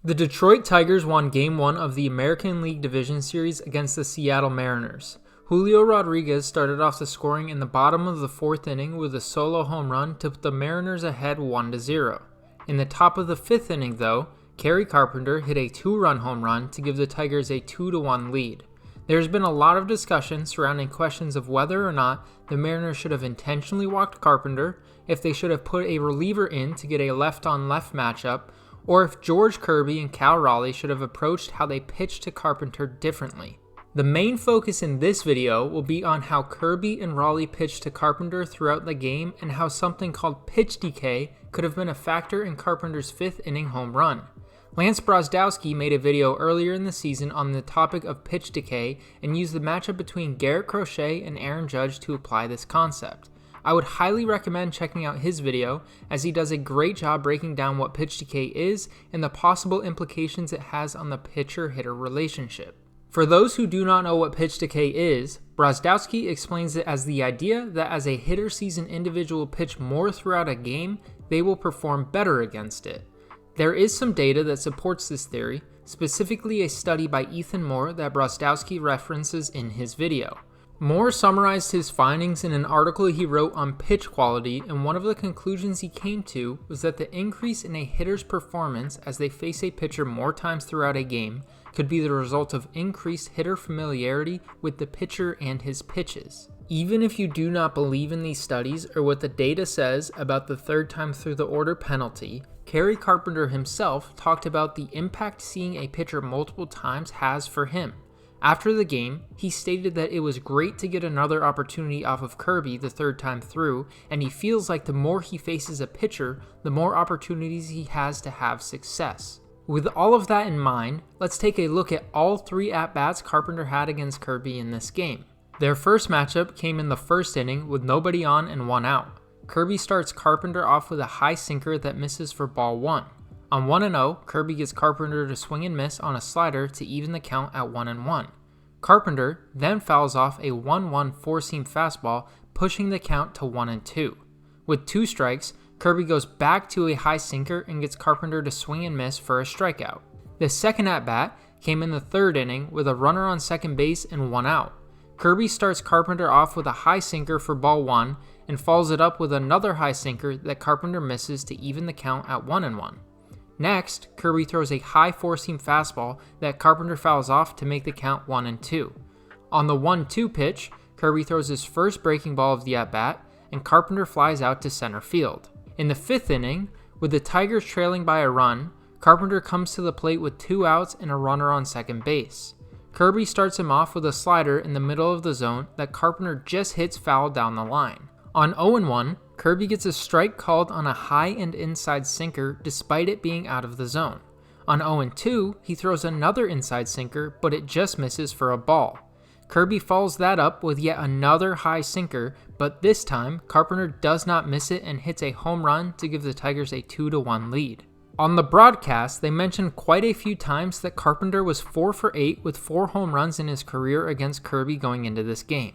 The Detroit Tigers won Game 1 of the American League Division Series against the Seattle Mariners. Julio Rodriguez started off the scoring in the bottom of the 4th inning with a solo home run to put the Mariners ahead 1-0. In the top of the 5th inning, though, Kerry Carpenter hit a 2-run home run to give the Tigers a 2-1 lead. There's been a lot of discussion surrounding questions of whether or not the Mariners should have intentionally walked Carpenter, if they should have put a reliever in to get a left-on-left matchup, or if George Kirby and Cal Raleigh should have approached how they pitched to Carpenter differently. The main focus in this video will be on how Kirby and Raleigh pitched to Carpenter throughout the game and how something called pitch decay could have been a factor in Carpenter's 5th inning home run. Lance Brozdowski made a video earlier in the season on the topic of pitch decay and used the matchup between Garrett Crochet and Aaron Judge to apply this concept. I would highly recommend checking out his video, as he does a great job breaking down what pitch decay is and the possible implications it has on the pitcher-hitter relationship. For those who do not know what pitch decay is, Brozdowski explains it as the idea that as a hitter sees an individual pitch more throughout a game, they will perform better against it. There is some data that supports this theory, specifically a study by Ethan Moore that Brozdowski references in his video. Moore summarized his findings in an article he wrote on pitch quality, and one of the conclusions he came to was that the increase in a hitter's performance as they face a pitcher more times throughout a game could be the result of increased hitter familiarity with the pitcher and his pitches. Even if you do not believe in these studies or what the data says about the third time through the order penalty, Kerry Carpenter himself talked about the impact seeing a pitcher multiple times has for him. After the game, he stated that it was great to get another opportunity off of Kirby the third time through, and he feels like the more he faces a pitcher, the more opportunities he has to have success. With all of that in mind, let's take a look at all 3 at-bats Carpenter had against Kirby in this game. Their first matchup came in the 1st inning with nobody on and 1 out. Kirby starts Carpenter off with a high sinker that misses for ball 1. On 1-0, Kirby gets Carpenter to swing and miss on a slider to even the count at 1-1. Carpenter then fouls off a 1-1 four-seam fastball, pushing the count to 1-2. With 2 strikes, Kirby goes back to a high sinker and gets Carpenter to swing and miss for a strikeout. The second at-bat came in the 3rd inning with a runner on second base and 1 out. Kirby starts Carpenter off with a high sinker for ball 1 and follows it up with another high sinker that Carpenter misses to even the count at 1-1. Next, Kirby throws a high four-seam fastball that Carpenter fouls off to make the count 1-2. On the 1-2 pitch, Kirby throws his first breaking ball of the at-bat, and Carpenter flies out to center field. In the 5th inning, with the Tigers trailing by a run, Carpenter comes to the plate with 2 outs and a runner on second base. Kirby starts him off with a slider in the middle of the zone that Carpenter just hits foul down the line. On 0-1, Kirby gets a strike called on a high and inside sinker despite it being out of the zone. On 0-2, he throws another inside sinker, but it just misses for a ball. Kirby follows that up with yet another high sinker, but this time, Carpenter does not miss it and hits a home run to give the Tigers a 2-1 lead. On the broadcast, they mentioned quite a few times that Carpenter was 4 for 8 with 4 home runs in his career against Kirby going into this game.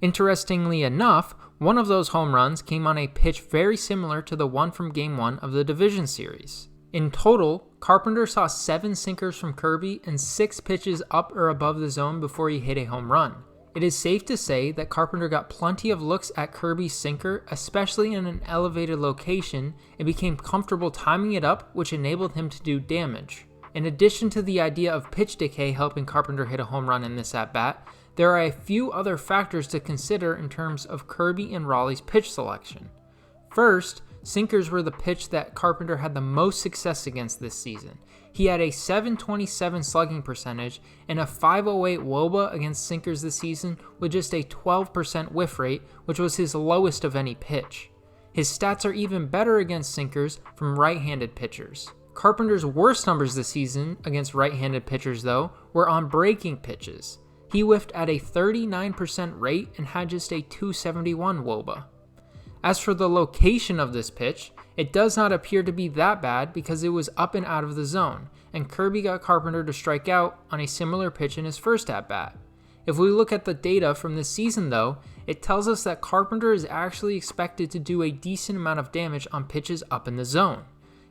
Interestingly enough, one of those home runs came on a pitch very similar to the one from Game 1 of the Division Series. In total, Carpenter saw 7 sinkers from Kirby and 6 pitches up or above the zone before he hit a home run. It is safe to say that Carpenter got plenty of looks at Kirby's sinker, especially in an elevated location, and became comfortable timing it up, which enabled him to do damage. In addition to the idea of pitch decay helping Carpenter hit a home run in this at-bat, there are a few other factors to consider in terms of Kirby and Raleigh's pitch selection. First, sinkers were the pitch that Carpenter had the most success against this season. He had a .727 slugging percentage and a .508 WOBA against sinkers this season with just a 12% whiff rate, which was his lowest of any pitch. His stats are even better against sinkers from right-handed pitchers. Carpenter's worst numbers this season against right-handed pitchers, though, were on breaking pitches. He whiffed at a 39% rate and had just a .271 WOBA. As for the location of this pitch, it does not appear to be that bad because it was up and out of the zone, and Kirby got Carpenter to strike out on a similar pitch in his first at-bat. If we look at the data from this season though, it tells us that Carpenter is actually expected to do a decent amount of damage on pitches up in the zone.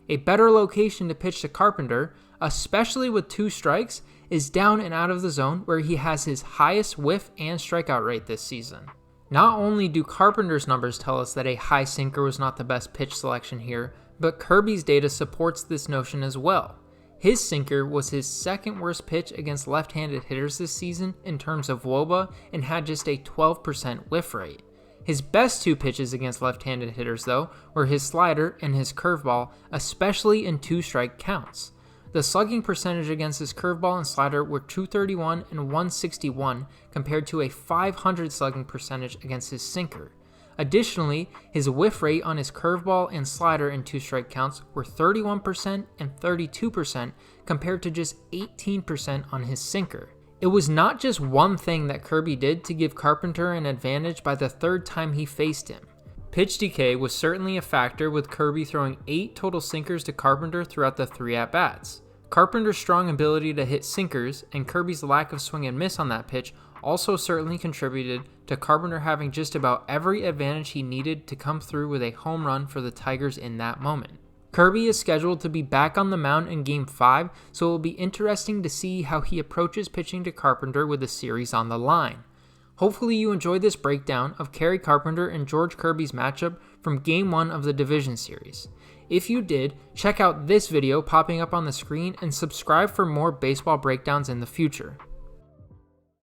A better location to pitch to Carpenter, especially with 2 strikes, is down and out of the zone where he has his highest whiff and strikeout rate this season. Not only do Carpenter's numbers tell us that a high sinker was not the best pitch selection here, but Kirby's data supports this notion as well. His sinker was his second worst pitch against left-handed hitters this season in terms of WOBA and had just a 12% whiff rate. His best 2 pitches against left-handed hitters, though, were his slider and his curveball, especially in 2-strike counts. The slugging percentage against his curveball and slider were .231 and .161 compared to a .500 slugging percentage against his sinker. Additionally, his whiff rate on his curveball and slider in 2-strike counts were 31% and 32% compared to just 18% on his sinker. It was not just one thing that Kirby did to give Carpenter an advantage by the 3rd time he faced him. Pitch decay was certainly a factor, with Kirby throwing 8 total sinkers to Carpenter throughout the 3 at-bats. Carpenter's strong ability to hit sinkers and Kirby's lack of swing and miss on that pitch also certainly contributed to Carpenter having just about every advantage he needed to come through with a home run for the Tigers in that moment. Kirby is scheduled to be back on the mound in Game 5, so it will be interesting to see how he approaches pitching to Carpenter with the series on the line. Hopefully you enjoyed this breakdown of Kerry Carpenter and George Kirby's matchup from Game 1 of the Division Series. If you did, check out this video popping up on the screen and subscribe for more baseball breakdowns in the future.